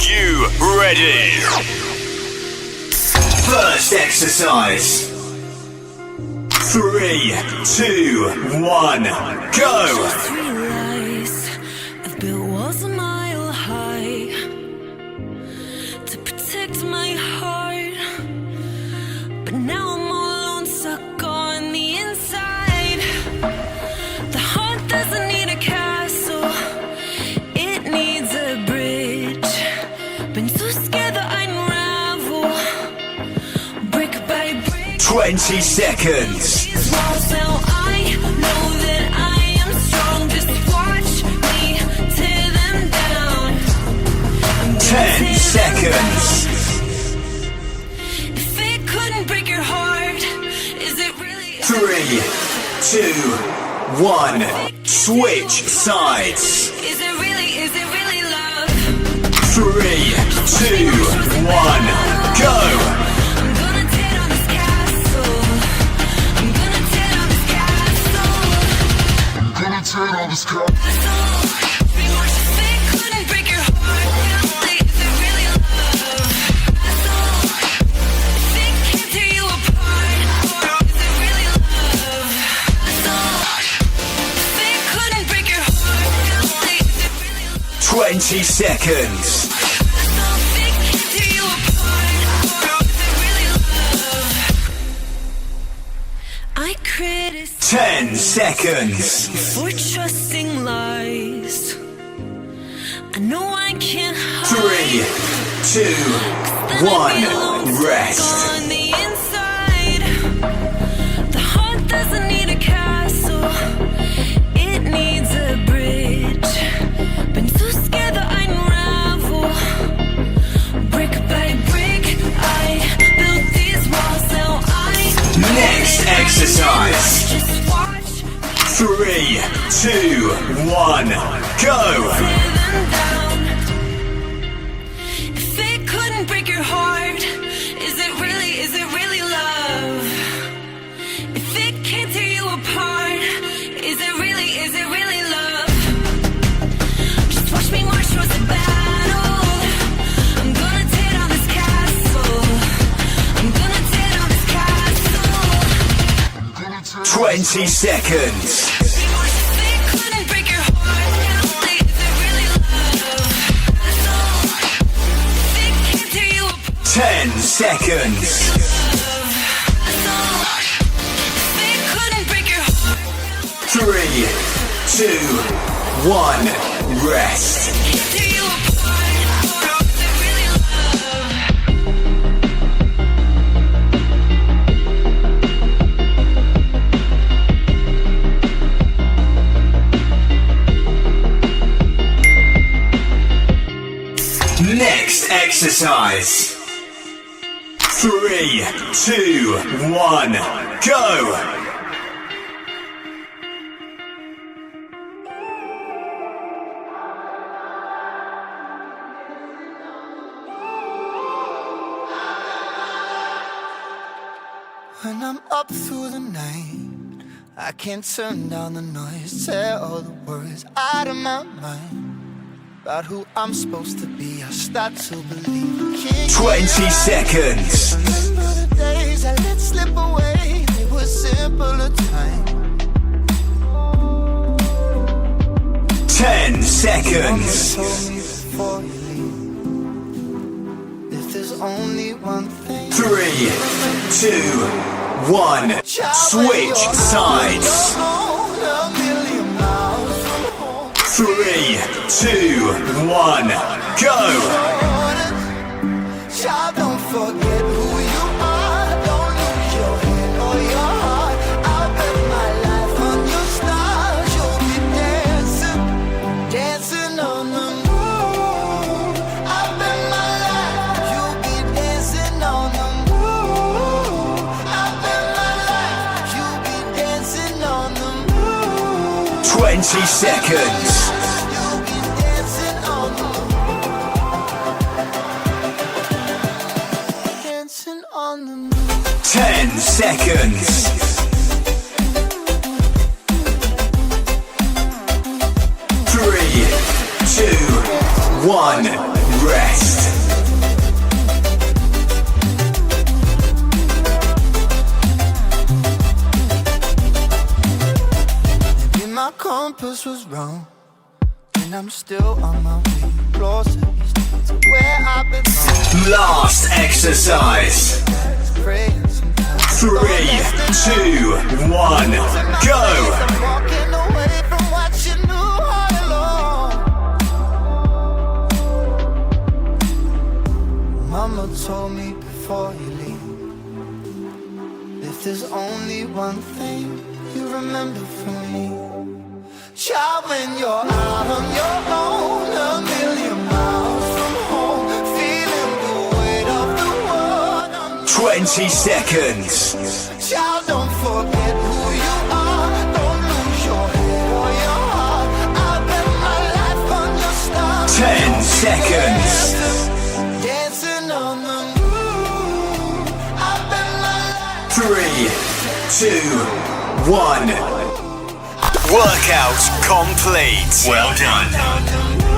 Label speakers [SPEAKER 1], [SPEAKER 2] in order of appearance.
[SPEAKER 1] you ready? First exercise. 3, 2, 1, go!
[SPEAKER 2] Just realize I've built walls a mile high to protect my heart, but now I'm all alone, stuck on the inside. The heart doesn't need a castle, it needs a bridge. Been so scared that I'd unravel, brick by brick.
[SPEAKER 1] 20 seconds.
[SPEAKER 2] These walls, now I know that I am strong. Just watch me tear them down.
[SPEAKER 1] 10 seconds.
[SPEAKER 2] If it couldn't break your heart, is it really?
[SPEAKER 1] 3, 2, 1, switch sides.
[SPEAKER 2] Is it really love?
[SPEAKER 1] 3, 2, 1, go!
[SPEAKER 2] I'm gonna tear down this castle. I'm gonna tear down this castle.
[SPEAKER 3] I'm gonna tear down this car.
[SPEAKER 2] Remorse, if it couldn't break your heart, is it really love? If it can't tear you apart, is it really love? If it couldn't break your heart, is it really love?
[SPEAKER 1] 20 seconds.
[SPEAKER 2] I criticize
[SPEAKER 1] 10 seconds.
[SPEAKER 2] for trusting lies. I know I can't hide.
[SPEAKER 1] 3, 2, 1, rest.
[SPEAKER 2] On the inside, the heart doesn't need a castle, it needs a bridge. Been so scared that I'd unravel, brick by brick. I built these walls, now I
[SPEAKER 1] Next exercise.
[SPEAKER 2] just watch
[SPEAKER 1] 3, 2, 1, go!
[SPEAKER 2] tear them down. If it couldn't break your heart, is it really love? If it can't tear you apart, is it really love? Just watch me march towards the battle. I'm gonna tear down this castle. I'm gonna tear down this castle.
[SPEAKER 3] I'm gonna tear down
[SPEAKER 1] 20 seconds.
[SPEAKER 2] Remorse, if it couldn't break your heart, is it really love? If it can't tear you apart,
[SPEAKER 1] 10 seconds.
[SPEAKER 2] if it couldn't break your heart,
[SPEAKER 1] 3, 2, 1, rest.
[SPEAKER 2] tear you apart, is it really love?
[SPEAKER 1] Next exercise. 3, 2, 1, go!
[SPEAKER 4] When I'm up through the night, I can't turn down the noise. Tear all the words out of my mind about who I'm supposed to be. I start to believe I can't
[SPEAKER 1] 20
[SPEAKER 4] get out.
[SPEAKER 1] seconds.
[SPEAKER 4] Remember the days I let slip away. They were simpler times.
[SPEAKER 1] 10 seconds.
[SPEAKER 4] Told me before you leave, if there's only one thing.
[SPEAKER 1] 3, 2, 1, switch sides. 3, 2, 1, go!
[SPEAKER 4] Child, don't forget who you are. Don't lose your head or your heart. I'll bet my life on your stars. You'll be dancing, dancing on the moon. I'll bet my life you'll be dancing on the moon. I'll bet my life you'll be dancing on the moon.
[SPEAKER 1] 20 seconds.
[SPEAKER 4] You'll be dancing on the moon. Dancing on the moon.
[SPEAKER 1] 10 seconds. 3, 2, 1, rest.
[SPEAKER 4] Maybe my compass was wrong, and I'm still on my way closer to where I've been.
[SPEAKER 1] Last exercise.
[SPEAKER 4] Praying sometimes.
[SPEAKER 1] 3, 2, 1, go!
[SPEAKER 4] I'm walking away from what you knew all along. Mama told me before you leave, if there's only one thing you remember from me, child, when you're out on your own, a million miles from home, feeling the weight of the world on your
[SPEAKER 1] 20 seconds.
[SPEAKER 4] child, don't forget who you are. Don't lose your head or your heart. I bet my life on your stars.
[SPEAKER 1] 10 seconds.
[SPEAKER 4] Dancing on the moon. I bet my life.
[SPEAKER 1] 3, 2, 1. Workout complete. Well done.
[SPEAKER 4] On the moon.